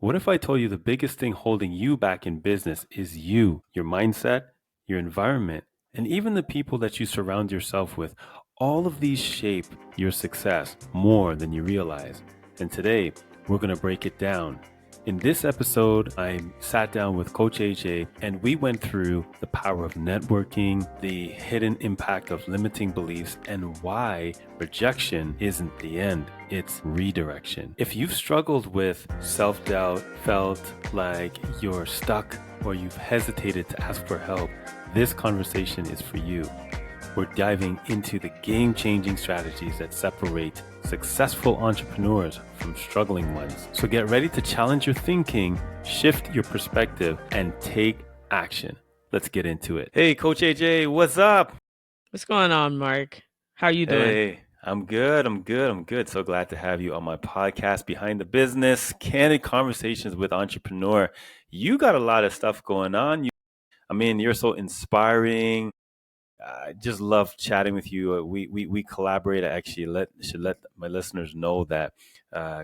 What if I told you the biggest thing holding you back in business is you, your mindset, your environment, and even the people that you surround yourself with? All of these shape your success more than you realize. And today, we're going to break it down. In this episode, I sat down with Coach AJ and we went through the power of networking, the hidden impact of limiting beliefs, and why rejection isn't the end, it's redirection. If you've struggled with self-doubt, felt like you're stuck, or you've hesitated to ask for help, this conversation is for you. We're diving into the game-changing strategies that separate successful entrepreneurs from struggling ones. So get ready to challenge your thinking, shift your perspective, and take action. Let's get into it. Hey, Coach AJ, what's up? What's going on, Mark? How you doing? Hey, I'm good. So glad to have you on my podcast, Behind the Business, Candid Conversations with Entrepreneur. You got a lot of stuff going on. You're so inspiring. I just love chatting with you. We collaborate. I actually should let my listeners know that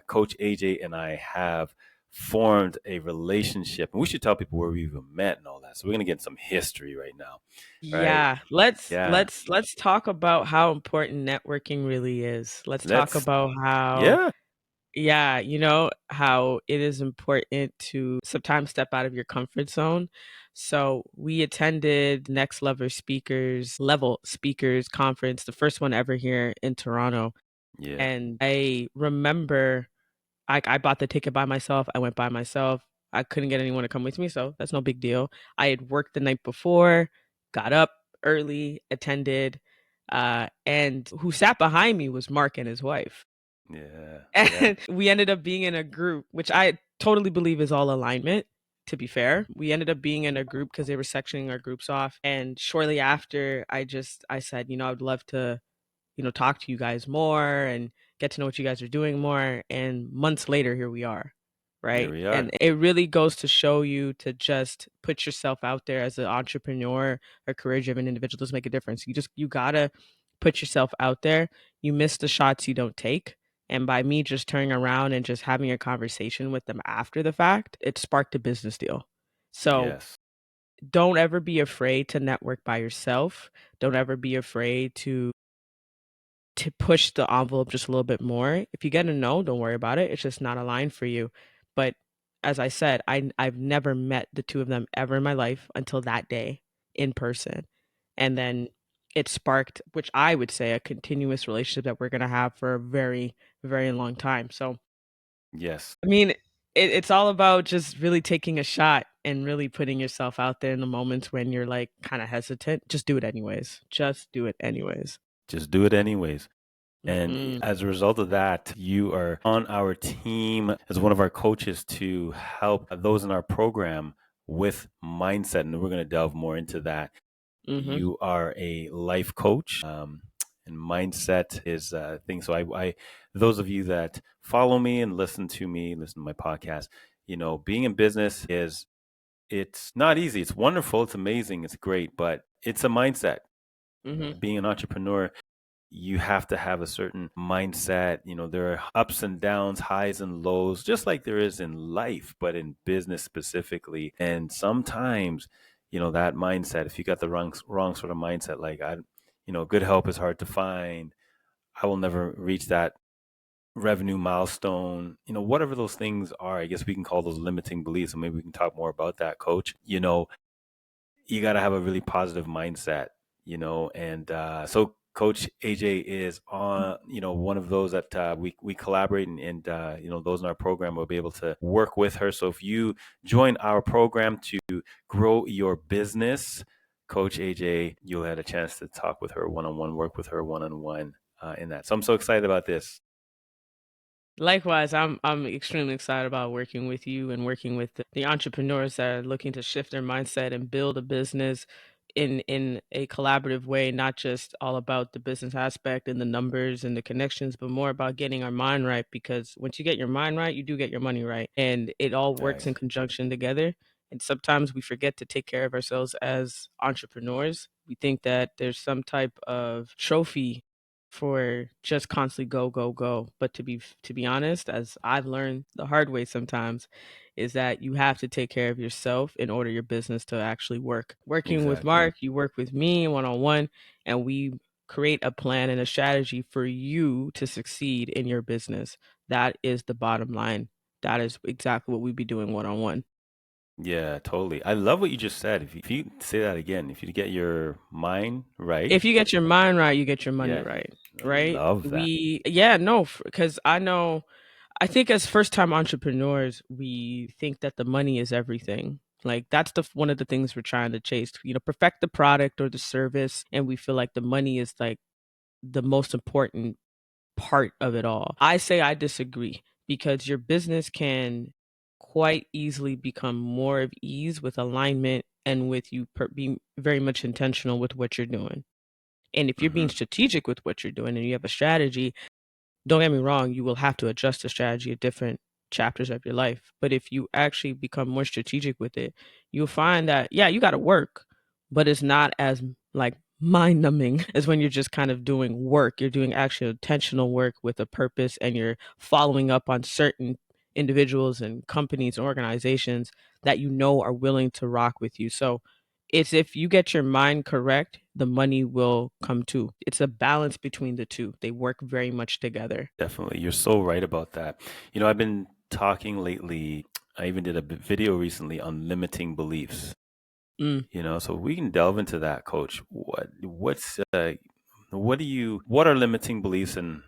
Coach AJ and I have formed a relationship, and we should tell people where we even met and all that. So we're gonna get some history right now, right? Yeah, let's Yeah, let's let's talk about how important networking really is. Let's talk let's. about how, Yeah, yeah, how it is important to sometimes step out of your comfort zone. So we attended Level Speakers Conference, the first one ever here in Toronto. yeah, And I remember I bought the ticket by myself. I went by myself. I couldn't get anyone to come with me, so that's no big deal. I had worked the night before, got up early, attended, and who sat behind me was Mark and his wife. yeah, yeah, And we ended up being in a group, which I totally believe is all alignment, to be fair. We ended up being in a group because they were sectioning our groups off. And shortly after, I said, I'd love to talk to you guys more and get to know what you guys are doing more. And months later, here we are, here right? we And are. it really goes to show you to just put yourself out there as an entrepreneur or career driven individual. Doesn't make a difference. You gotta put yourself out there. You miss the shots you don't take. And by me just turning around and just having a conversation with them after the fact, it sparked a business deal. So Yes, don't ever be afraid to network by yourself. Don't ever be afraid to push the envelope just a little bit more. If you get a no, don't worry about it. It's just not aligned for you. But as I said, I've never met the two of them ever in my life until that day in person. And then it sparked, which I would say, a continuous relationship that we're gonna have for a very, very long time. So yes. I mean, it's all about just really taking a shot and really putting yourself out there in the moments when you're like kind of hesitant. Just do it anyways. Just do it anyways. Just do it anyways. And Hmm. as a result of that, you are on our team as one of our coaches to help those in our program with mindset. And we're going to delve more into that. Hmm. You are a life coach, and mindset is a thing. So those of you that follow me and listen to my podcast, being in business it's not easy. It's wonderful. It's amazing. It's great, but it's a mindset. Hmm. Being an entrepreneur, you have to have a certain mindset. There are ups and downs, highs and lows, just like there is in life, but in business specifically. And sometimes, that mindset, if you got the wrong sort of mindset, like good help is hard to find. I will never reach that revenue milestone, whatever those things are. I guess we can call those limiting beliefs. And maybe we can talk more about that, coach. You got to have a really positive mindset, and so Coach AJ is on, one of those that we collaborate, and those in our program will be able to work with her. So if you join our program to grow your business, Coach AJ, you'll have a chance to talk with her one-on-one, work with her one-on-one in that. So I'm so excited about this. Likewise, I'm extremely excited about working with you and working with the entrepreneurs that are looking to shift their mindset and build a business in a collaborative way, not just all about the business aspect and the numbers and the connections, but more about getting our mind right. Because once you get your mind right, you do get your money right, and it all works in Nice. conjunction together. And sometimes we forget to take care of ourselves as entrepreneurs. We think that there's some type of trophy for just constantly go, go, go. But to be honest, as I've learned the hard way sometimes, is that you have to take care of yourself in order your business to actually work. Working with Exactly. Mark, you work with me one on one, and we create a plan and a strategy for you to succeed in your business. That is the bottom line. That is exactly what we'd be doing one on one. Yeah, totally. I love what you just said. If you say that again, if you get your mind right, If you get your mind right, you get your money yeah, right, I right? love that. Yeah, no, because I think as first time entrepreneurs, we think that the money is everything. Like that's the one of the things we're trying to chase, perfect the product or the service. And we feel like the money is like the most important part of it all. I say I disagree because your business can quite easily become more of ease with alignment and with you being very much intentional with what you're doing. And if you're being Hmm. strategic with what you're doing and you have a strategy, don't get me wrong, you will have to adjust the strategy at different chapters of your life. But if you actually become more strategic with it, you'll find that, yeah, you got to work, but it's not as like mind numbing as when you're just kind of doing work. You're doing actual intentional work with a purpose and you're following up on certain individuals and companies and organizations that you know are willing to rock with you. So it's if you get your mind correct, the money will come too. It's a balance between the two. They work very much together. Definitely. You're so right about that. I've been talking lately. I even did a video recently on limiting beliefs. Mm. So we can delve into that, Coach. What are limiting beliefs, and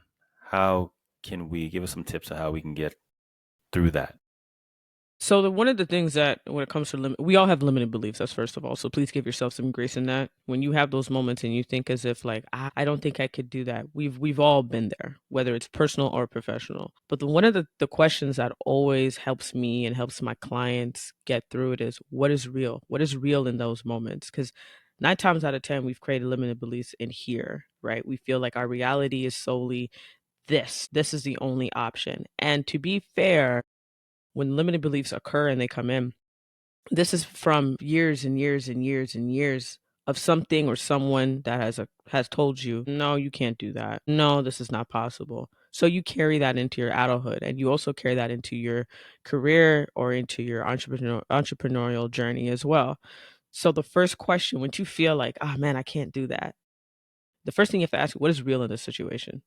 how can we give us some tips on how we can get through that? So one of the things that when it comes to we all have limited beliefs. That's first of all. So please give yourself some grace in that. When you have those moments and you think as if like I don't think I could do that. We've all been there, whether it's personal or professional. But one of the questions that always helps me and helps my clients get through it is what is real? What is real in those moments? Because 9 times out of 10, we've created limited beliefs in here, right? We feel like our reality is solely this. This is the only option. And to be fair, when limited beliefs occur and they come in, this is from years and years and years and years of something or someone that has told you, no, you can't do that. No, this is not possible. So you carry that into your adulthood and you also carry that into your career or into your entrepreneurial journey as well. So the first question, when you feel like, oh man, I can't do that, the first thing you have to ask, what is real in this situation?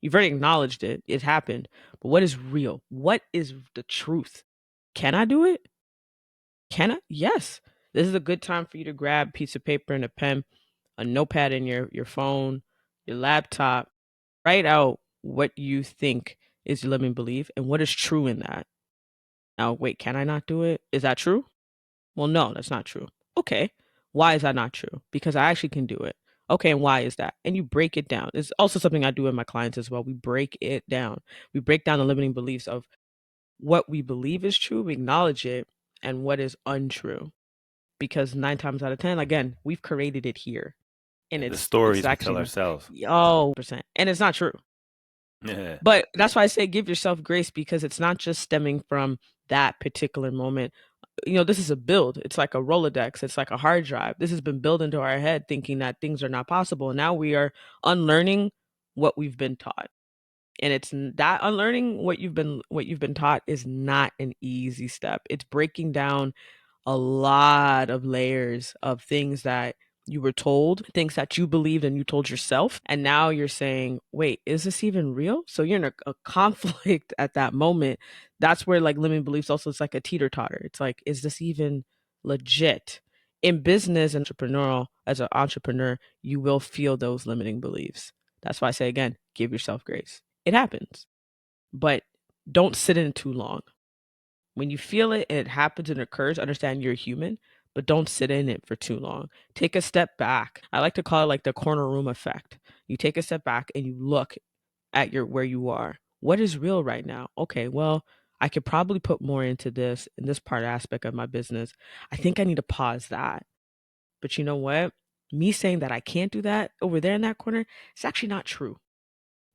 You've already acknowledged it. It happened. But what is real? What is the truth? Can I do it? Can I? Yes. This is a good time for you to grab a piece of paper and a pen, a notepad in your phone, your laptop. Write out what you think is your limiting belief and what is true in that. Now, wait, can I not do it? Is that true? Well, no, that's not true. Okay. Why is that not true? Because I actually can do it. Okay, and why is that? And you break it down. It's also something I do with my clients as well. We break it down. We break down the limiting beliefs of what we believe is true, we acknowledge it, and what is untrue. Because 9 times out of 10, again, we've created it here. And Yeah, the it's stories we tell actually, ourselves. oh, percent. And it's not true. Yeah, But that's why I say give yourself grace because it's not just stemming from that particular moment. This is a build. It's like a Rolodex. It's like a hard drive. This has been built into our head thinking that things are not possible. And now we are unlearning what we've been taught. And it's that unlearning what you've been taught is not an easy step. It's breaking down a lot of layers of things that you were told, things that you believed and you told yourself. And now you're saying, wait, is this even real? So you're in a conflict at that moment. That's where like limiting beliefs also it's like a teeter totter. It's like, is this even legit? In business and entrepreneurial, as an entrepreneur, you will feel those limiting beliefs. That's why I say again, give yourself grace. It happens, but don't sit in it too long. When you feel it and it happens and occurs, understand you're human, but don't sit in it for too long. Take a step back. I like to call it like the corner room effect. You take a step back and you look at your where you are. What is real right now? Okay, well, I could probably put more into this in this part aspect of my business. I think I need to pause that. But you know what? Me saying that I can't do that over there in that corner, it's actually not true.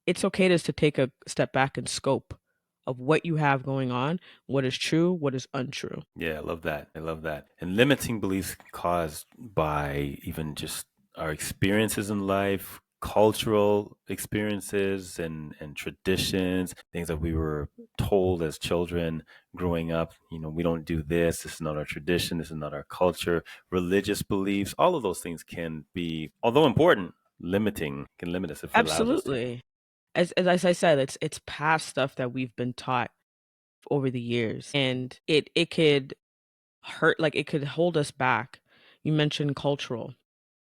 It's okay to take a step back and scope of what you have going on, what is true, what is untrue. yeah, I love that. I love that. And limiting beliefs caused by even just our experiences in life, cultural experiences and traditions, things that we were told as children growing up. We don't do this. This is not our tradition. This is not our culture. Religious beliefs, all of those things can be, although important, limiting, can limit us if it allows us to. Absolutely. As I said, it's past stuff that we've been taught over the years, and it could hurt, like it could hold us back. You mentioned cultural.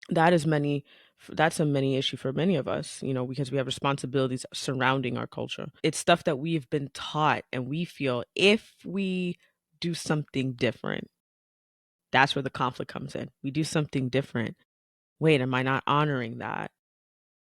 That is many that's a many issue for many of us, because we have responsibilities surrounding our culture. It's stuff that we've been taught, and we feel if we do something different, that's where the conflict comes in. We do something different. Wait, am I not honoring that?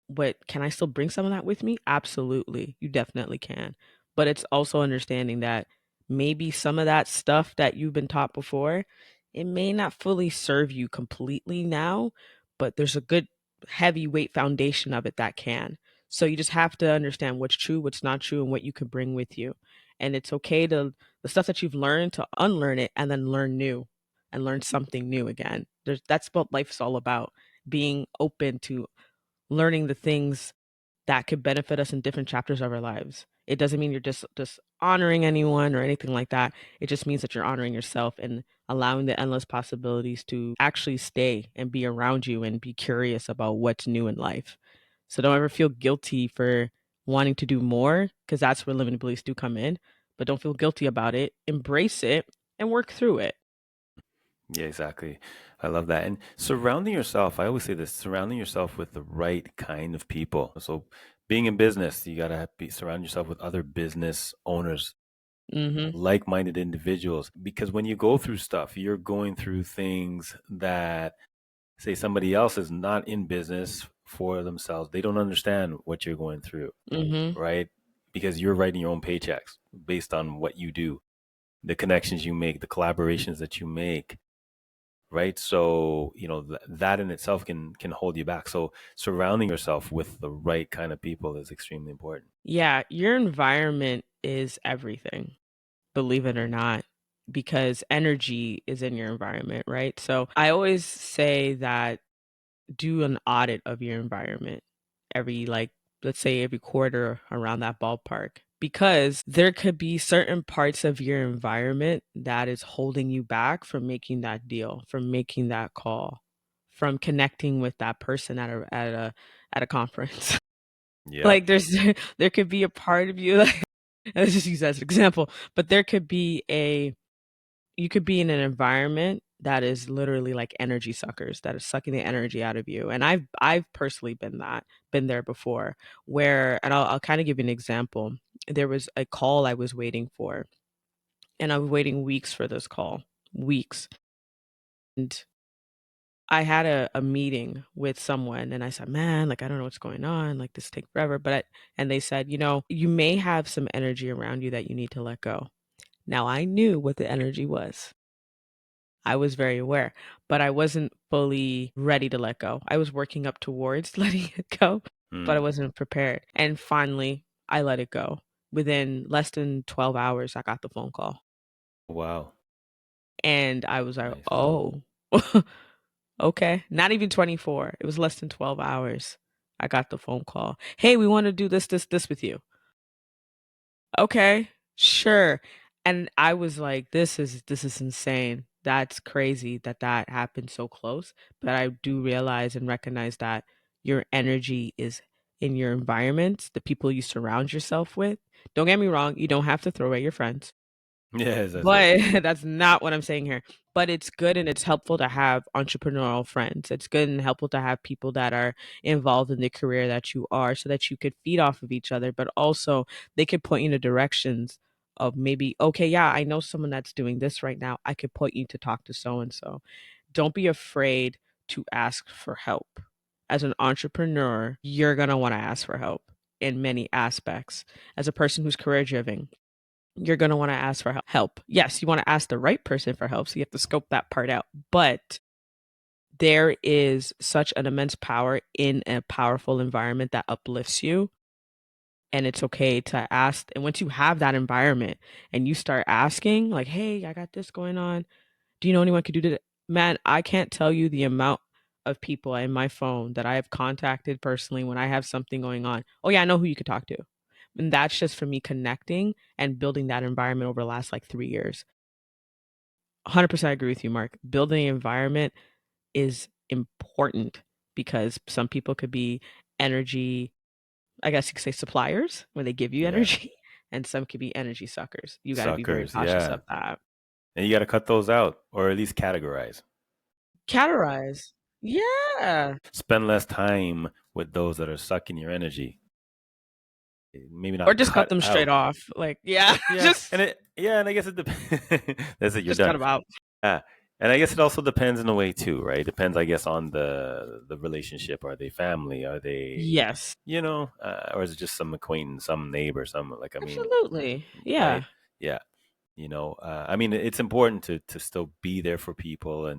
But can I still bring some of that with me? Absolutely. You definitely can. But it's also understanding that maybe some of that stuff that you've been taught before, it may not fully serve you completely now, but there's a good heavyweight foundation of it that can. So you just have to understand what's true, what's not true, and what you can bring with you. And it's okay to the stuff that you've learned to unlearn it and then learn new and learn something new again. That's what life's all about, being open to learning the things that could benefit us in different chapters of our lives. It doesn't mean you're just honoring anyone or anything like that. It just means that you're honoring yourself and allowing the endless possibilities to actually stay and be around you and be curious about what's new in life. So don't ever feel guilty for wanting to do more, because that's where limiting beliefs do come in. But don't feel guilty about it. Embrace it and work through it. Yeah, exactly. I love that. And surrounding yourself, I always say this, surrounding yourself with the right kind of people. So being in business, you got to be surround yourself with other business owners, Mhm. like-minded individuals, because when you go through stuff, you're going through things that, say, somebody else is not in business for themselves. They don't understand what you're going through, Mhm. right? Because you're writing your own paychecks based on what you do, the connections you make, the collaborations that you make, right? So that in itself can hold you back. So surrounding yourself with the right kind of people is extremely important. Yeah, your environment is everything, believe it or not, because energy is in your environment, right? So I always say that do an audit of your environment every, like, let's say every quarter, around that ballpark, because there could be certain parts of your environment that is holding you back from making that deal, from making that call, from connecting with that person at a conference. Yeah. Like there could be a part of you, like, let's just use that as an example, but there could be a you could be in an environment that is literally like energy suckers that are sucking the energy out of you. And I've personally been there before, where, and I'll kind of give you an example. There was a call I was waiting for, and I was waiting weeks for this call, weeks. And I had a meeting with someone, and I said, man, like, I don't know what's going on. Like, this take forever. And they said, you may have some energy around you that you need to let go. Now, I knew what the energy was. I was very aware, but I wasn't fully ready to let go. I was working up towards letting it go, but I Mm. wasn't prepared. And finally, I let it go. Within less than 12 hours, I got the phone call. Wow. And I was like, Nice. oh, okay. Not even 24. It was less than 12 hours. I got the phone call. Hey, we want to do this with you. Okay, sure. And I was like, this is insane. That's crazy that that happened so close. But I do realize and recognize that your energy is in your environment, the people you surround yourself with. Don't get me wrong, you don't have to throw away your friends. Yes, that's it. But that's not what I'm saying here. But it's good and it's helpful to have entrepreneurial friends. It's good and helpful to have people that are involved in the career that you are, so that you could feed off of each other, but also they could point you in the directions of, maybe, okay, yeah, I know someone that's doing this right now. I could point you to talk to so and so. Don't be afraid to ask for help. As an entrepreneur, you're going to want to ask for help in many aspects. As a person who's career driven, you're going to want to ask for help. Yes, you want to ask the right person for help. So you have to scope that part out. But there is such an immense power in a powerful environment that uplifts you. And it's okay to ask. And once you have that environment and you start asking, like, hey, I got this going on. Do you know anyone could do that? Man, I can't tell you the amount. of people in my phone that I have contacted personally when I have something going on. Oh yeah, I know who you could talk to. And that's just for me connecting and building that environment over the last like 3 years. 100% agree with you, Mark. Building an environment is important because some people could be energy, I guess you could say suppliers when they give you Yeah. energy, and some could be energy suckers. You got to be very Suckers. cautious Yeah. of that. And you got to cut those out or at least categorize. Categorize. Yeah. Spend less time with those that are sucking your energy. Maybe Or not just cut cut them straight out. off. Like, yeah, Yeah. And I guess it depends. That's it. You're just cut done. them out. Yeah. And I guess it also depends in a way too, right? Depends, I guess, on the relationship. Are they family? Are they, Yes. or is it just some acquaintance, some neighbor, some like, I mean, Absolutely. right? Yeah. Yeah. I mean, it's important to still be there for people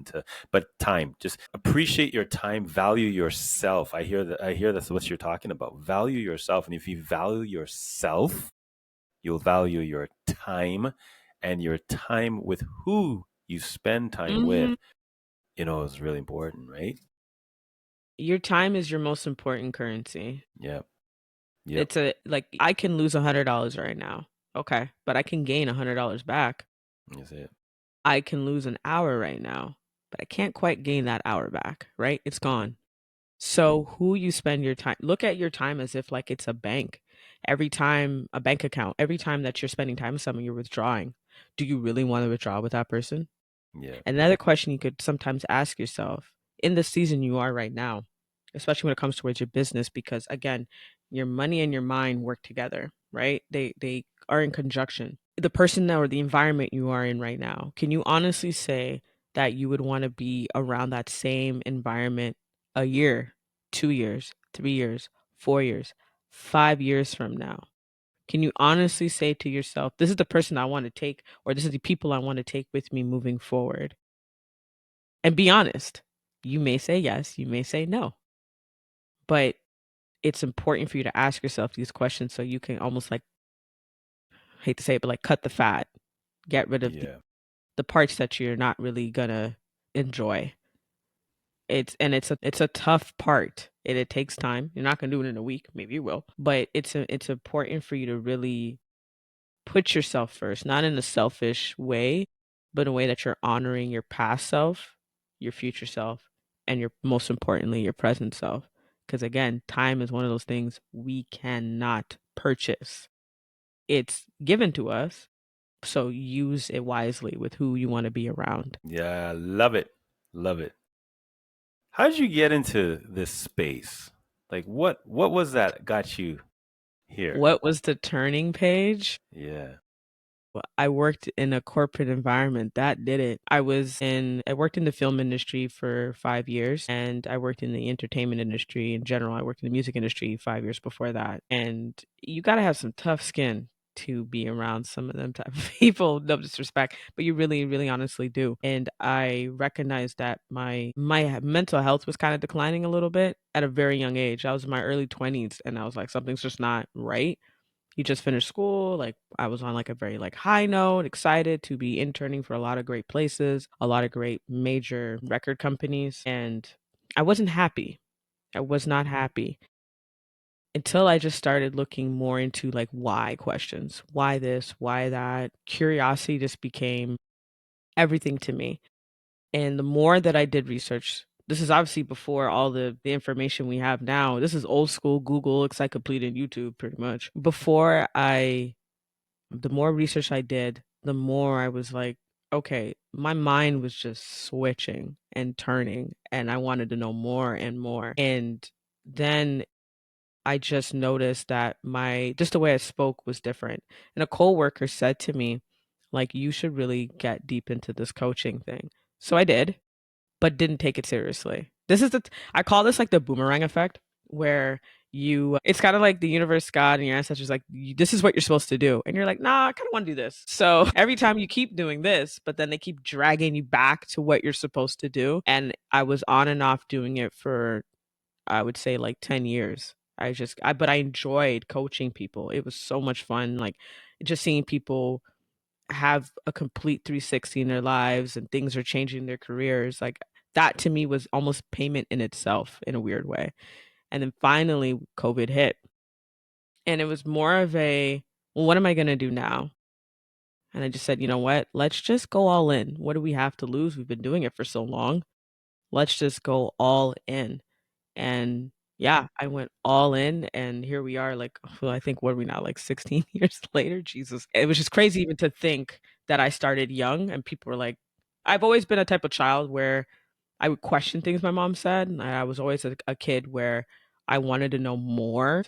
but time, just appreciate your time, value yourself. I hear that's what you're talking about. Value yourself. And if you value yourself, you'll value your time, and your time with who you spend time Mhm. with, is really important, right? Your time is your most important currency. Yep. Yep. It's a like I can lose $100 right now. Okay, but I can gain $100 back. That's it. I can lose an hour right now, but I can't quite gain that hour back, right? It's gone. So who you spend your time, look at your time as if like it's a bank. Every time a bank account, every time that you're spending time with someone, you're withdrawing. Do you really want to withdraw with that person? Yeah. Another question you could sometimes ask yourself in the season you are right now, especially when it comes towards your business, because again, your money and your mind work together, right? They are in conjunction. The person or the environment you are in right now, can you honestly say that you would want to be around that same environment a year, 2 years, 3 years, 4 years, 5 years from now? Can you honestly say to yourself, this is the person I want to take, or this is the people I want to take with me moving forward? And be honest. You may say yes, you may say no, but it's important for you to ask yourself these questions so you can almost like, hate to say it, but like cut the fat, get rid of Yeah. the parts that you're not really gonna enjoy. It's a tough part. It takes time. You're not gonna do it in a week. Maybe you will, but it's important for you to really put yourself first, not in a selfish way, but in a way that you're honoring your past self, your future self, and your most importantly, your present self. Because again, time is one of those things we cannot purchase. It's given to us. So use it wisely with who you want to be around. Yeah. Love it. Love it. How did you get into this space? Like, what was that got you here? What was the turning page? Yeah. I worked in a corporate environment. That did it. I worked in the film industry for 5 years, and I worked in the entertainment industry in general. I worked in the music industry 5 years before that. And you got to have some tough skin to be around some of them type of people. No disrespect, but you really, really honestly do. And I recognized that my mental health was kind of declining a little bit at a very young age. I was in my early 20s, and I was like, something's just not right. He just finished school. Like I was on like a very like high note, excited to be interning for a lot of great places, a lot of great major record companies. And I wasn't happy. I was not happy until I just started looking more into like why questions. Why this? Why that? Curiosity just became everything to me. And the more that I did research, this is obviously before all the information we have now. This is old school Google, encyclopedia, and YouTube pretty much. The more research I did, the more I was like, okay, my mind was just switching and turning, and I wanted to know more and more. And then I just noticed that just the way I spoke was different. And a coworker said to me, like, you should really get deep into this coaching thing. So I did, but didn't take it seriously. I call this like the boomerang effect, where it's kind of like the universe, God, and your ancestors, like, this is what you're supposed to do. And you're like, nah, I kind of want to do this. So every time you keep doing this, but then they keep dragging you back to what you're supposed to do. And I was on and off doing it for, I would say, like 10 years. But I enjoyed coaching people. It was so much fun. Like, just seeing people have a complete 360 in their lives and things are changing their careers. Like, That to me was almost payment in itself in a weird way. And then finally, COVID hit. And it was more of a, well, what am I going to do now? And I just said, you know what? Let's just go all in. What do we have to lose? We've been doing it for so long. Let's just go all in. And yeah, I went all in, and here we are, like, well, I think what are we now, like 16 years later? Jesus. It was just crazy even to think that I started young and people were like, I've always been a type of child where I would question things my mom said. And I was always a kid where I wanted to know more.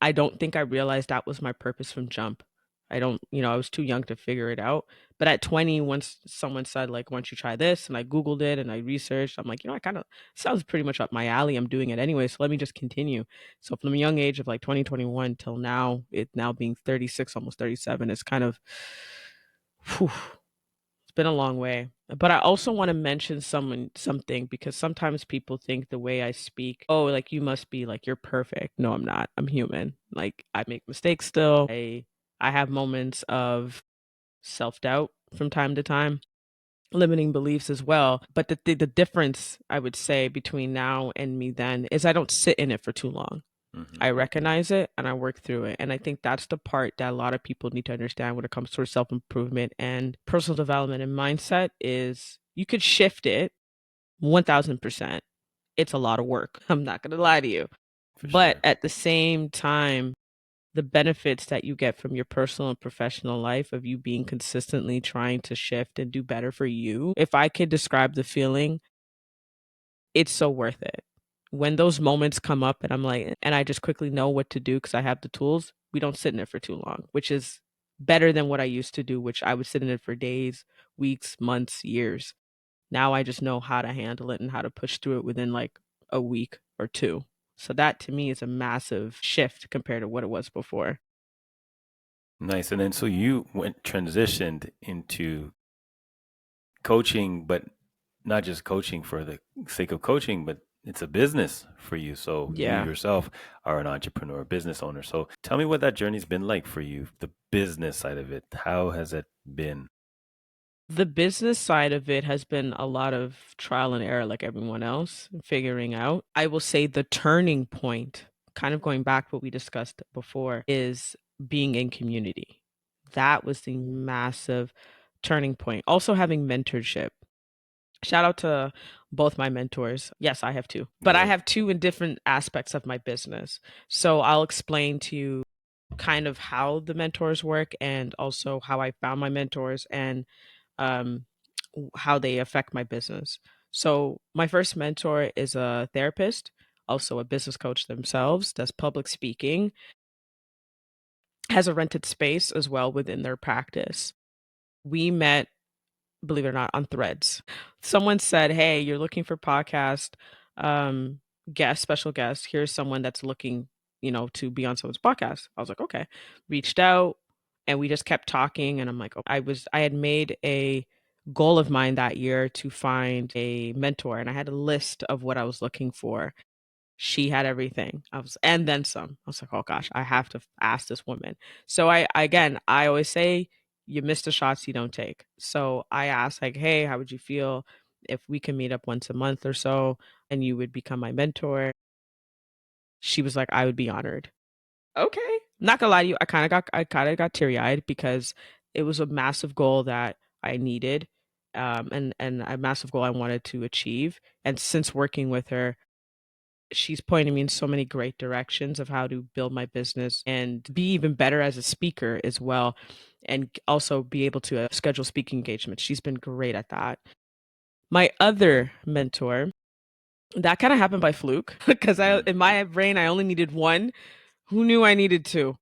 I don't think I realized that was my purpose from jump. I don't, I was too young to figure it out. But at 20, once someone said, like, why don't you try this? And I Googled it and I researched, I'm like, I kind of sounds pretty much up my alley. I'm doing it anyway. So let me just continue. So from a young age of like 2021 till now, it now being 36, almost 37, it's kind of, whew, it's been a long way. But I also want to mention something because sometimes people think the way I speak, oh, like you must be like you're perfect. No, I'm not. I'm human. Like I make mistakes still. I have moments of self-doubt from time to time, limiting beliefs as well. But the difference I would say between now and me then is I don't sit in it for too long. Hmm. I recognize it and I work through it. And I think that's the part that a lot of people need to understand when it comes to self-improvement and personal development and mindset is you could shift it 1000%. It's a lot of work. I'm not going to lie to you. For But sure. at the same time, the benefits that you get from your personal and professional life of you being consistently trying to shift and do better for you. If I could describe the feeling, it's so worth it. When those moments come up and I'm like, and I just quickly know what to do because I have the tools, we don't sit in it for too long, which is better than what I used to do, which I would sit in it for days, weeks, months, years. Now I just know how to handle it and how to push through it within like a week or two. So that to me is a massive shift compared to what it was before. Nice. And then so you went transitioned into coaching, but not just coaching for the sake of coaching, but it's a business for you. So you Yeah. yourself are an entrepreneur, business owner. So tell me what that journey's been like for you, the business side of it. How has it been? The business side of it has been a lot of trial and error, like everyone else, figuring out. I will say the turning point, kind of going back to what we discussed before, is being in community. That was the massive turning point. Also having mentorship. Shout out to both my mentors. Yes, I have two, but I Great. have two in different aspects of my business. So I'll explain to you kind of how the mentors work and also how I found my mentors and um, how they affect my business. So, my first mentor is a therapist, also a business coach themselves, does public speaking, has a rented space as well within their practice. We met, believe it or not, on Threads. Someone said, "Hey, you're looking for podcast guest, special guest. Here's someone that's looking, to be on someone's podcast." I was like, "Okay." Reached out and we just kept talking and I'm like, I had made a goal of mine that year to find a mentor and I had a list of what I was looking for. She had everything. And then some. I was like, oh gosh, I have to ask this woman. So I always say, you miss the shots you don't take. So I asked, like, hey, how would you feel if we can meet up once a month or so and you would become my mentor? She was like, I would be honored. Okay. Not gonna lie to you, I kind of got teary eyed because it was a massive goal that I needed, and a massive goal I wanted to achieve. And since working with her, she's pointing me in so many great directions of how to build my business and be even better as a speaker as well, and also be able to schedule speaking engagements. She's been great at that. My other mentor, that kind of happened by fluke because I Mm. in my brain I only needed one. Who knew I needed two?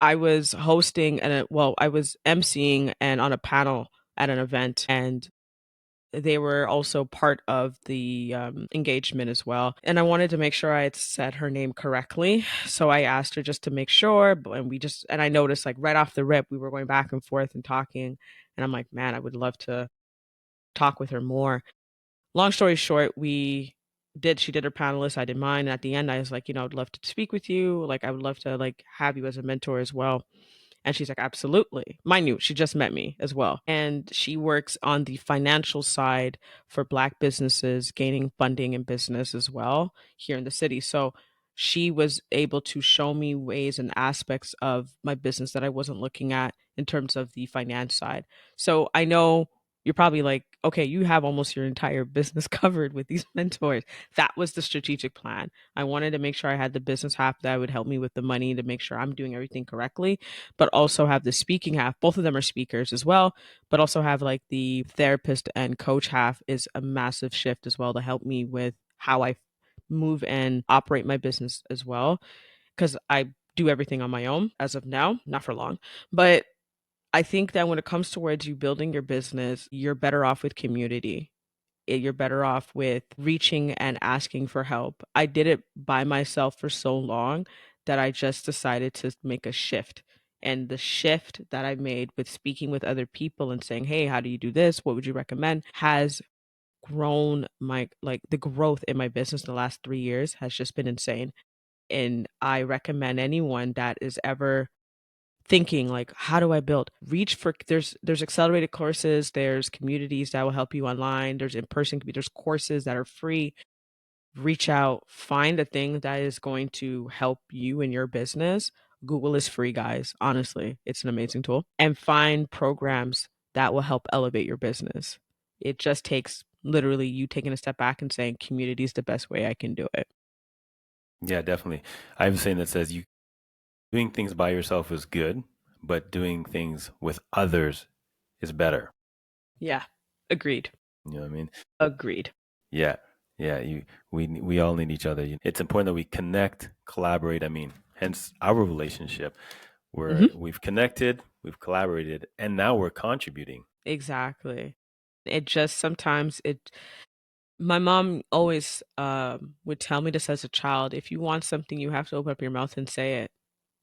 I was hosting I was emceeing and on a panel at an event, and they were also part of the engagement as well. And I wanted to make sure I had said her name correctly. So I asked her just to make sure. And I noticed like right off the rip, we were going back and forth and talking. And I'm like, man, I would love to talk with her more. Long story short, she did her panelist, I did mine. And at the end, I was like, I'd love to speak with you. Like, I would love to like have you as a mentor as well. And she's like, absolutely. Mind you, she just met me as well. And she works on the financial side for Black businesses, gaining funding in business as well here in the city. So she was able to show me ways and aspects of my business that I wasn't looking at in terms of the finance side. So I know you're probably like, okay, you have almost your entire business covered with these mentors. That was the strategic plan. I wanted to make sure I had the business half that would help me with the money to make sure I'm doing everything correctly, but also have the speaking half. Both of them are speakers as well, but also have like the therapist and coach half is a massive shift as well to help me with how I move and operate my business as well. Because I do everything on my own as of now, not for long. But I think that when it comes towards you building your business, you're better off with community. You're better off with reaching and asking for help. I did it by myself for so long that I just decided to make a shift. And the shift that I made with speaking with other people and saying, "Hey, how do you do this? What would you recommend?" has grown my like the growth in my business the last 3 years has just been insane. And I recommend anyone that is ever thinking like, how do I build, reach for, there's accelerated courses, there's communities that will help you online, there's in-person, there's courses that are free. Reach out, find a thing that is going to help you in your business. Google is free, guys. Honestly, it's an amazing tool. And find programs that will help elevate your business. It just takes literally you taking a step back and saying community is the best way I can do it. Yeah, definitely. I have a saying that says you doing things by yourself is good, but doing things with others is better. Yeah, agreed. You know what I mean? Agreed. Yeah, yeah. We all need each other. It's important that we connect, collaborate. I mean, hence our relationship, where Hmm. we've connected, we've collaborated, and now we're contributing. Exactly. It just sometimes it my mom always would tell me this as a child, if you want something, you have to open up your mouth and say it.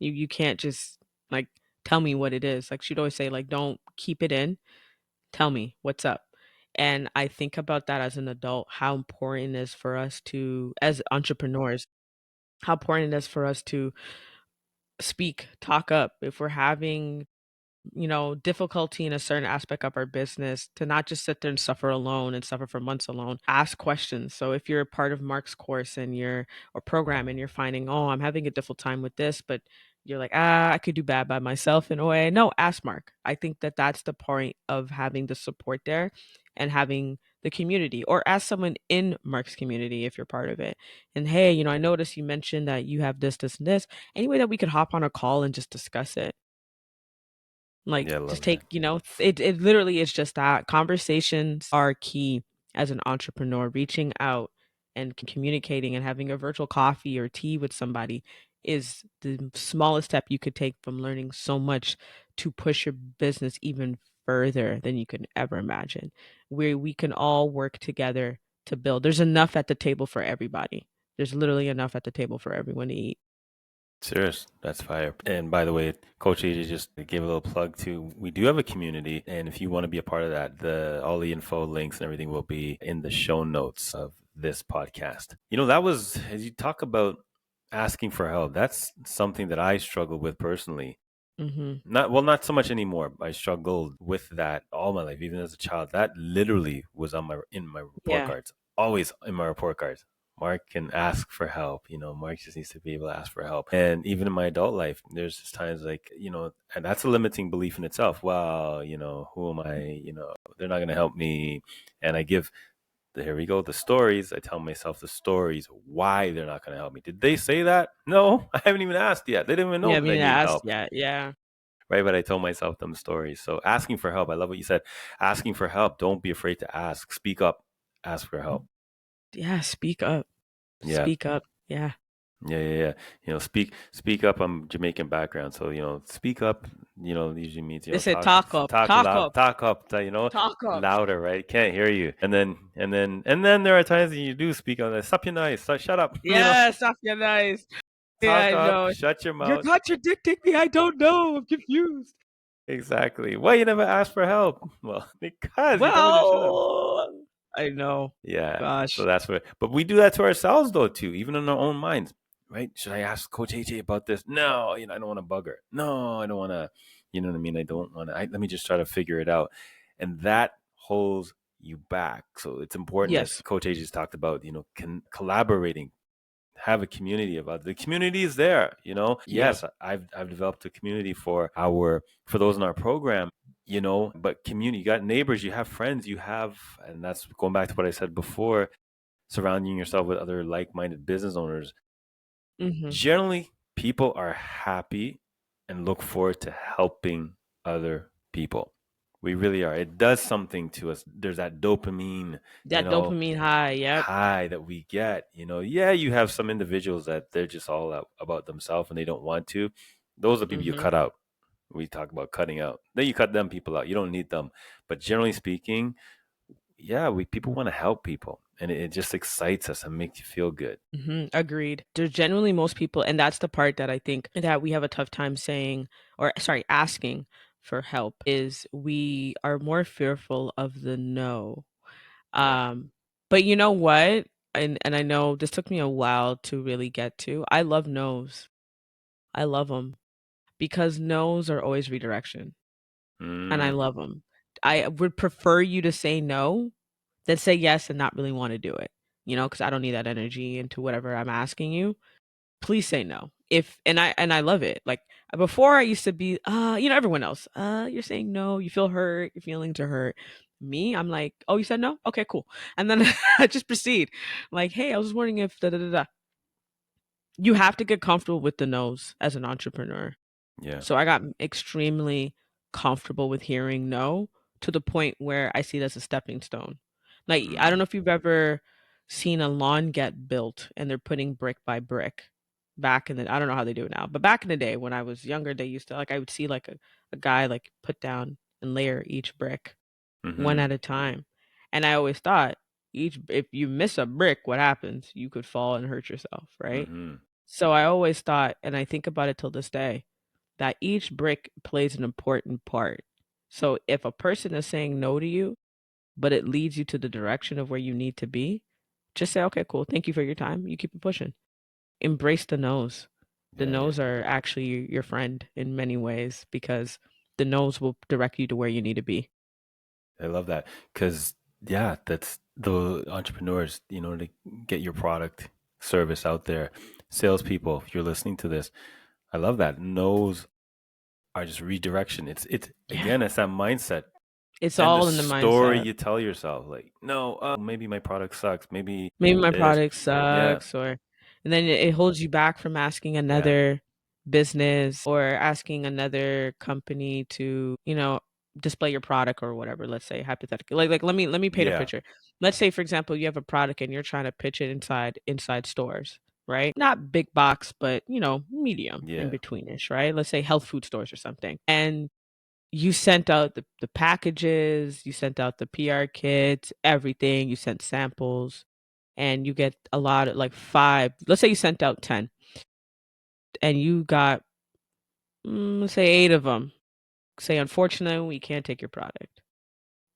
You can't just like tell me what it is. Like she'd always say, like, don't keep it in. Tell me what's up. And I think about that as an adult, how important it is for us to, as entrepreneurs, how important it is for us to speak, talk up. If we're having difficulty in a certain aspect of our business, to not just sit there and suffer alone and suffer for months alone. Ask questions. So if you're a part of Mark's course and you're or program and you're finding, oh, I'm having a difficult time with this, but you're like, I could do bad by myself in a way. No, ask Mark. I think that that's the point of having the support there and having the community, or ask someone in Mark's community if you're part of it. And hey, I noticed you mentioned that you have this, this, and this. Any way that we could hop on a call and just discuss it? Like, Yeah, I just love take, that. it literally is just that. Conversations are key as an entrepreneur. Reaching out and communicating and having a virtual coffee or tea with somebody is the smallest step you could take from learning so much to push your business even further than you could ever imagine. Where we can all work together to build. There's enough at the table for everybody. There's literally enough at the table for everyone to eat. Serious, that's fire. And by the way, Coach AJ just gave a little plug to. We do have a community, and if you want to be a part of that, the all the info, links, and everything will be in the show notes of this podcast. That was as you talk about asking for help. That's something that I struggle with personally. Hmm. Not so much anymore. I struggled with that all my life, even as a child. That literally was in my report Yeah. cards, always in my report cards. Mark can ask for help. Mark just needs to be able to ask for help. And even in my adult life, there's just times like, and that's a limiting belief in itself. Well, who am I? They're not going to help me. And I give, here we go, the stories. I tell myself the stories why they're not going to help me. Did they say that? No, I haven't even asked yet. They didn't even Yeah, know I that I mean, need asked. help. Yeah, yeah. Right, but I told myself them stories. So asking for help, I love what you said. Asking for help, don't be afraid to ask. Speak up, ask for help. Yeah, speak up. Yeah, Speak up. Yeah. yeah, yeah, yeah. Speak up. I'm Jamaican background, so speak up. Usually means They said talk, talk up. talk Talk loud, up. talk up. Talk up. Louder, right? Can't hear you. And then there are times that you do speak up. Like, stop your noise. Shut up. Yes, off your nice. Yeah, Talk I up. know. Shut your You're mouth. contradicting me. I don't know. I'm confused. Exactly. Why you never ask for help? Well, because you probably should have. Well, I know. Yeah. So Gosh. that's what, but we do that to ourselves though too, even in our own minds. right? Should I ask Coach AJ about this? No, I don't want to bug her. No, I don't want to, you know what I mean? I don't want to, let me just try to figure it out. And that holds you back. So it's important, as Yes. Coach AJ's talked about, collaborating, have a community about the community is there, Yep. yes, I've developed a community for those in our program, but community, you got neighbors, you have friends, and that's going back to what I said before, surrounding yourself with other like-minded business owners. Mhm. Generally, people are happy and look forward to helping other people. We really are. It does something to us. There's that dopamine, That dopamine high, yep. high that we get. Yeah, you have some individuals that they're just all about themselves and they don't want to. Those are people you Mhm. cut out. We talk about cutting out. Then you cut them people out. You don't need them. But generally speaking, yeah, we people want to help people, and it just excites us and makes you feel good. Agreed. There's generally most people, and that's the part that I think that we have a tough time saying, or sorry, asking for help, is we are more fearful of the no. Yeah. But you know what? And I know this took me a while to really get to. I love no's. I love them because no's are always redirection, and I Mm, love them. I would prefer you to say no than say yes and not really want to do it. Because I don't need that energy into whatever I'm asking you. Please say no. If and I love it. Like before I used to be everyone else, you're saying no, you feel hurt, your feelings are hurt. Me, I'm like, "Oh, you said no? Okay, cool." And then I just proceed. Like, "Hey, I was just wondering if da da da da." You have to get comfortable with the no's as an entrepreneur. yeah. So I got extremely comfortable with hearing no to the point where I see it as a stepping stone. Like, I don't Mm, know if you've ever seen a lawn get built and they're putting brick by brick. I don't know how they do it now, but back in the day when I was younger, they used to like I would see like a guy like put down and layer each brick one mm-hmm. at a time. And I always thought each if you miss a brick, what happens? You could fall and hurt yourself, right? Mm-hmm. So I always thought, and I think about it till this day, that each brick plays an important part. So if a person is saying no to you, but it leads you to the direction of where you need to be, just say, okay, cool. Thank you for your time. You keep it pushing. Embrace the no's. The Yeah, yeah. no's are actually your friend in many ways because the no's will direct you to where you need to be. I love that because yeah, that's the entrepreneurs. To get your product service out there, salespeople. If you're listening to this, I love that. No's are just redirection. It's Yeah. again, it's that mindset It's and the all in the story mindset. you tell yourself. Like, no, maybe my product sucks. Maybe Maybe my this. product Yeah, sucks and then it holds you back from asking yeah, another business or asking another company to, display your product or whatever, let's say hypothetically. Like let me paint a yeah, picture. Let's say for example, you have a product and you're trying to pitch it inside stores, right? Not big box, but medium in yeah. betweenish, right? Let's say health food stores or something. And you sent out the packages, you sent out the PR kits, everything, you sent samples and you get a lot of like 5, let's say you sent out 10 and you got, let's say 8 of them say, unfortunately, we can't take your product.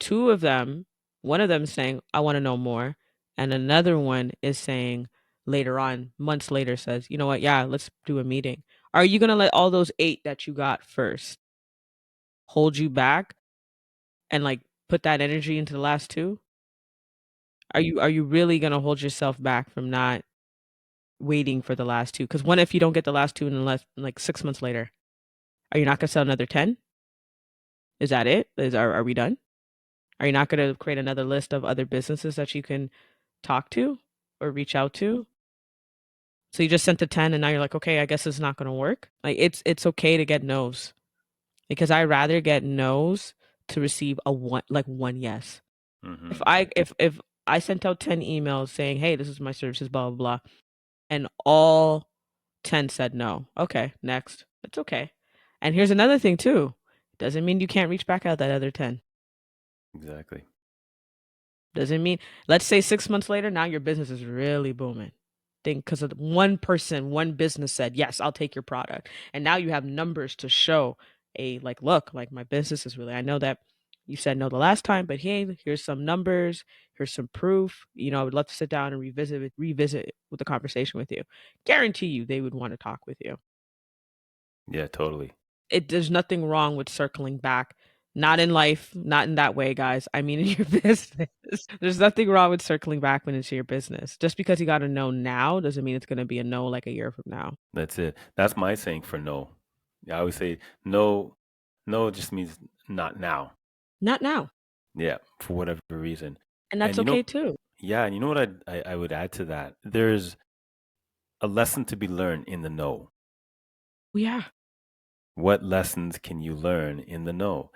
2 of them, one of them is saying, I want to know more. And another one is saying later on, months later, says, you know what? Yeah, let's do a meeting. Are you going to let all those 8 that you got first hold you back and like put that energy into the last 2? Are you really going to hold yourself back from not waiting for the last 2? Because what if you don't get the last 2 in less like 6 months later? Are you not gonna sell another 10? Is that it? Are we done? Are you not gonna create another list of other businesses that you can talk to or reach out to? So you just sent the 10 and now you're like, "Okay, I guess it's not gonna work." Like, it's okay to get no's because I rather get no's to receive a one yes. Mm-hmm. If I sent out 10 emails saying, "Hey, this is my services, blah, blah, blah," and all 10 said no. Okay, next. It's okay. And here's another thing too. Doesn't mean you can't reach back out that other 10. Exactly. Doesn't mean, let's say 6 months later, now your business is really booming. Think because of one person, one business said, yes, I'll take your product. And now you have numbers to show like, look, like my business is really, I know that You said no the last time, but hey, here's some numbers, here's some proof. I would love to sit down and revisit with the conversation with you. Guarantee you they would want to talk with you. Yeah, totally. There's nothing wrong with circling back. Not in life, not in that way, guys. I mean in your business. There's nothing wrong with circling back when it's your business. Just because you got a no now doesn't mean it's going to be a no like a year from now. That's it. That's my saying for no. I always say no, no just means not now. Not now. Yeah, for whatever reason. And And that's okay too. yeah, and you know what I would add to that? There's a lesson to be learned in the no. Yeah. What lessons can you learn in the no?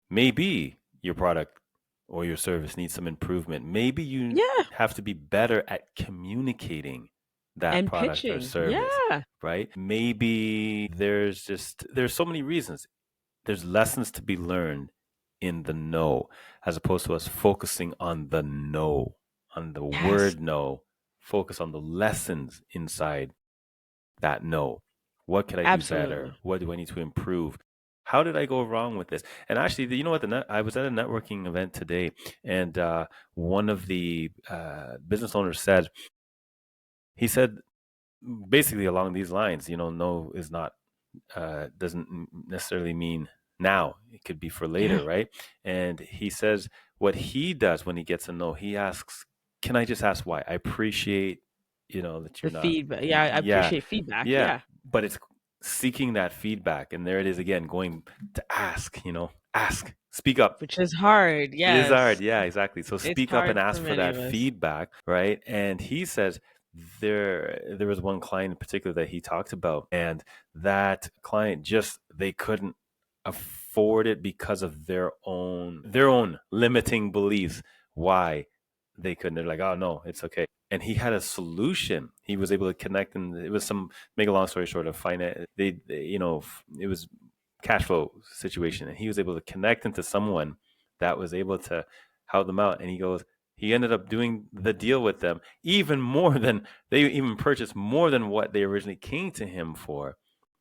Maybe your product or your service needs some improvement. Maybe you Yeah. have to be better at communicating that And product or pitching. service, Yeah. right? Maybe there's so many reasons. There's lessons to be learned in the no, as opposed to us focusing on the no, on the Yes. word no. Focus on the lessons inside that no. What could I do better? Absolutely. What do I need to improve? How did I go wrong with this? And actually, you know what? I was at a networking event today, and one of the business owners said, he said basically along these lines, no is not doesn't necessarily mean now. It could be for Yeah. later, right? And he says what he does when he gets a no, he asks, "Can I just ask why? I appreciate, that The you're not, feedback. Yeah, I yeah, appreciate feedback. yeah." Yeah. But it's seeking that feedback, and there it is again, going to ask, ask, speak up. Which is hard. It is hard. Yes. Yeah, exactly. So It's speak up and hard for ask for many that of us. feedback, right? And he says there was one client in particular that he talked about, and that client just they couldn't afford it because of their own limiting beliefs. Why they couldn't? They're like, oh no, it's okay. And he had a solution. He was able to connect, and it was some. Make a long story short, of finance. It was cash flow situation, and he was able to connect into someone that was able to help them out. And he ended up doing the deal with them even more than they even purchased more than what they originally came to him for,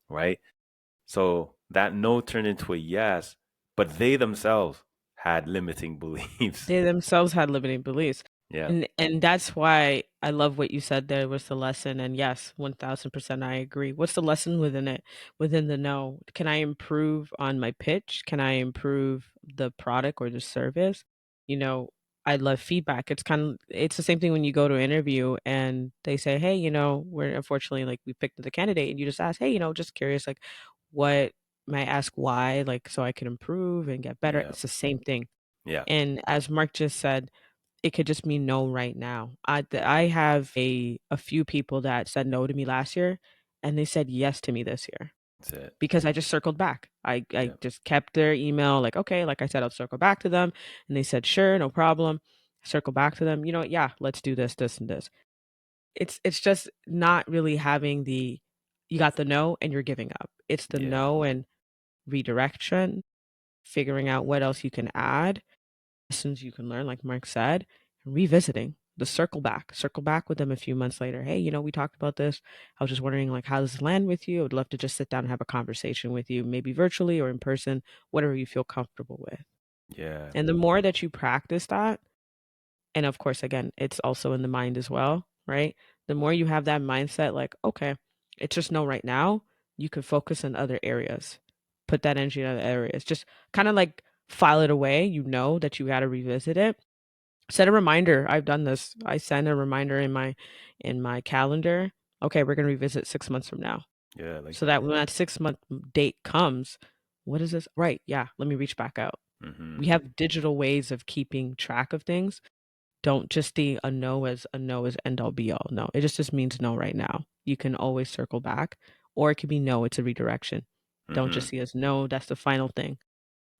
right? So that no turned into a yes, but they themselves had limiting beliefs. They themselves had limiting beliefs. Yeah, And that's why I love what you said there was the lesson. And yes, 1000% I agree. What's the lesson within it? Within the no? Can I improve on my pitch? Can I improve the product or the service? You know, I love feedback. It's the same thing when you go to an interview and they say, "Hey, we're unfortunately like we picked the candidate," and you just ask, "Hey, just curious, like what may I ask why, like so I can improve and get better?" yeah, It's the same thing. yeah. And as Mark just said, it could just mean no right now. I have a few people that said no to me last year, and they said yes to me this year That's it. because I just circled back. I Yeah, just kept their email, like, okay, like I said, I'll circle back to them. And they said, sure, no problem. Circle back to them. Yeah, let's do this, this, and this. It's just not really having you got the no and you're giving up. It's the yeah, no and redirection, figuring out what else you can add, lessons you can learn, like Mark said, and revisiting the circle back with them a few months later. Hey, we talked about this. I was just wondering, like, how does this land with you? I would love to just sit down and have a conversation with you, maybe virtually or in person, whatever you feel comfortable with. yeah. And the more that you practice that, and of course, again, it's also in the mind as well, right? The more you have that mindset, like, okay, it's just no right now, you can focus on other areas, put that energy in other areas, just kind of like file it away. You know that you got to revisit it. Set a reminder. I've done this. I send a reminder in my calendar. Okay, we're gonna revisit 6 months from now, Yeah, I like so that. that when that 6 month date comes, what is this? Right? Yeah. Let me reach back out. Mm-hmm. We have digital ways of keeping track of things. Don't just see a no as end all be all. No, it just means no right now. You can always circle back, or it could be no. It's a redirection. Don't Mm-hmm. just see as no. That's the final thing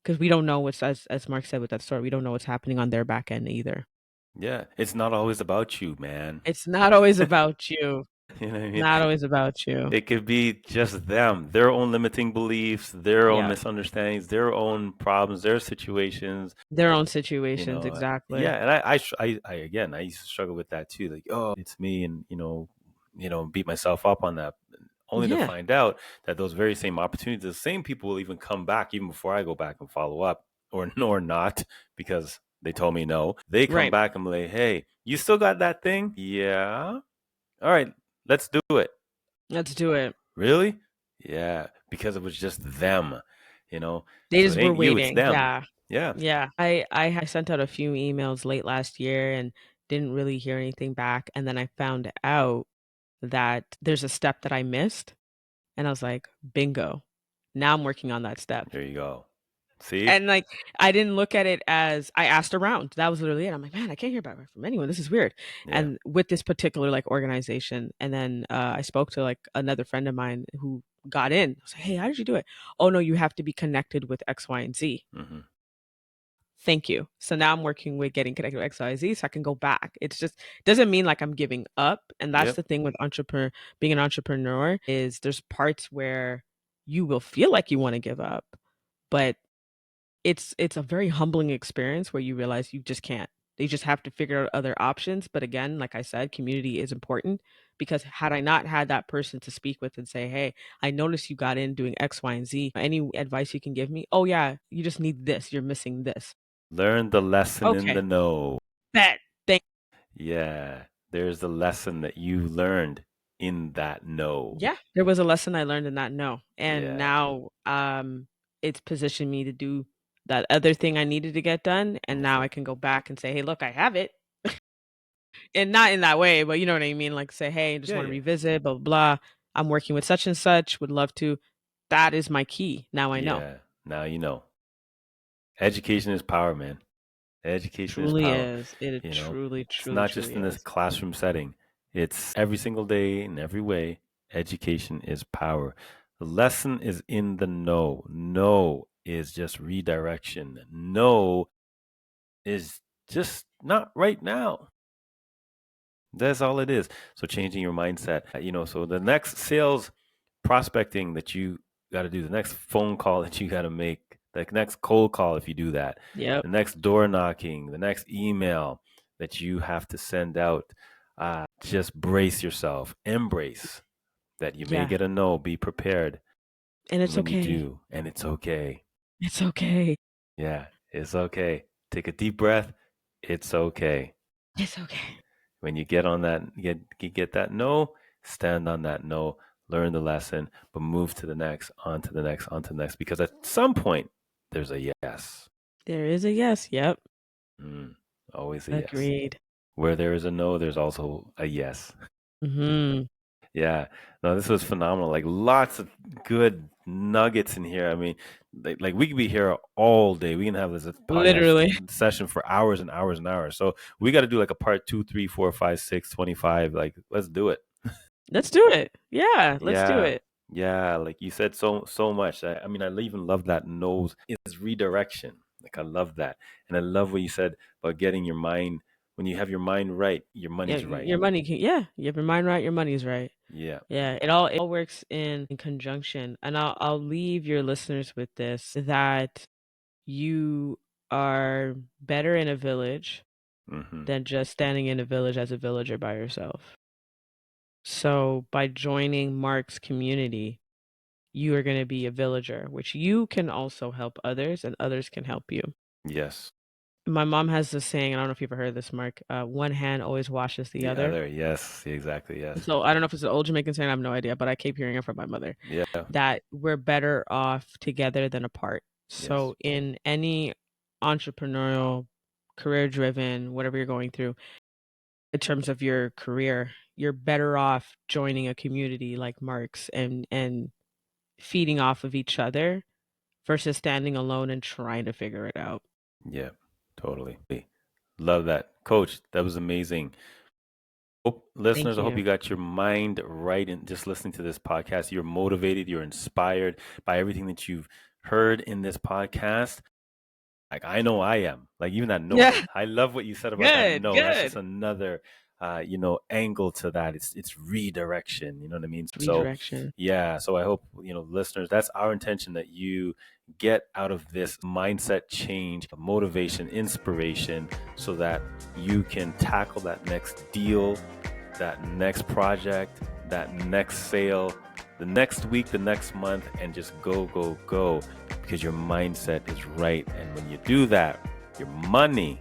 because we don't know what's as Mark said with that story. We don't know what's happening on their back end either. Yeah, it's not always about you, man. It's not always about you. You know what I mean? Not always about you. It could be just them, their own limiting beliefs, their own Yeah. misunderstandings, their own problems, their situations. Their own You situations, know, exactly. yeah, and I again, I used to struggle with that too. Like, oh, it's me, and beat myself up on that, only to Yeah. find out that those very same opportunities, the same people will even come back even before I go back and follow up. or not because they told me no. They come Right. back and be like, hey, you still got that thing? Yeah. All right, let's do it. Let's do it. Really? Yeah, because it was just them, you know. They So it just were ain't you, it's waiting. them. Yeah. Yeah. Yeah. I sent out a few emails late last year and didn't really hear anything back. And then I found out that there's a step that I missed. And I was like, bingo. Now I'm working on that step. There you go. See? And like I didn't look at it as I asked around. That was literally it. I'm like, man, I can't hear back from anyone. This is weird. Yeah. And with this particular like organization, and then I spoke to like another friend of mine who got in. I was like, hey, how did you do it? Oh no, you have to be connected with X, Y, and Z. Mm-hmm. Thank you. So now I'm working with getting connected with X, Y, Z so I can go back. It's just doesn't mean like I'm giving up. And that's Yep. the thing with being an entrepreneur is there's parts where you will feel like you want to give up, but it's a very humbling experience where you realize you just can't. You just have to figure out other options. But again, like I said, community is important because had I not had that person to speak with and say, hey, I noticed you got in doing X, Y, and Z. Any advice you can give me? Oh, yeah, you just need this. You're missing this. Learn the lesson in Okay. the no. Bet. Thank Yeah. There's the lesson that you learned in that no. Yeah, there was a lesson I learned in that no. And Yeah. now it's positioned me to do that other thing I needed to get done. And That's now I it. can go back and say, hey, look, I have it. And not in that way, but you know what I mean? Like say, hey, just Yeah, want to yeah. revisit, blah, blah, blah. I'm working with such and such, would love to. That is my key. Now I know. Yeah. Now you know. Education is power, man. Education is Truly power. is. It You know, truly, it's truly, not just truly in this is. classroom setting, it's every single day in every way. Education is power. The lesson is in the no. No is just redirection. No is just not right now. That's all it is. So changing your mindset, so the next sales prospecting that you got to do, the next phone call that you got to make, the next cold call, if you do that, Yep. the next door knocking, the next email that you have to send out, just brace yourself, embrace that you may Yeah. get a no, be prepared And it's when you okay. do, and it's okay. It's okay. Yeah, it's okay. Take a deep breath. It's okay. It's okay. When you get on that, get that no, stand on that no, learn the lesson, but move to the next, on to the next, on to the next, because at some point there's a yes. There is a yes. Yep. Always a yes. Agreed. Where there is a no, there's also a yes. Hmm. Yeah. No, this was phenomenal. Like lots of good nuggets in here. I mean, like we could be here all day. We can have this Literally. podcast session for hours and hours and hours. So we got to do like a part 2, 3, 4, 5, 6, 25. Like, let's do it. Let's do it. Yeah, let's do Yeah. it. Yeah. Like you said so much. I mean, I even love that nose is redirection. Like I love that. And I love what you said about getting your mind, when you have your mind right, your Yeah, money's right. your money can yeah, you have your mind right, your money's right. Yeah. Yeah, it all works in conjunction. And I'll leave your listeners with this that you are better in a village Hmm. than just standing in a village as a villager by yourself. So by joining Mark's community, you are going to be a villager, which you can also help others and others can help you. Yes. My mom has this saying, I don't know if you've ever heard this, Mark, one hand always washes the The other. other, yes, exactly, yes. So I don't know if it's an old Jamaican saying, I have no idea, but I keep hearing it from my mother Yeah, that we're better off together than apart. yes, So in any entrepreneurial, career driven, whatever you're going through, in terms of your career, you're better off joining a community like Mark's and feeding off of each other versus standing alone and trying to figure it out. yeah, totally. Love that. Coach, that was amazing. Thank Listeners, I hope you. you got your mind right in just listening to this podcast. You're motivated, you're inspired by everything that you've heard in this podcast. Like I know I am. Like even that no. Yeah. I love what you said about that Good, no. That's just good. another angle to that. It's redirection, you know what I mean? So Redirection. yeah, so I hope, listeners, that's our intention, that you get out of this mindset change, motivation, inspiration, so that you can tackle that next deal, that next project, that next sale the next week, the next month, and just go, go, go, because your mindset is right. And when you do that, your money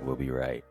will be right.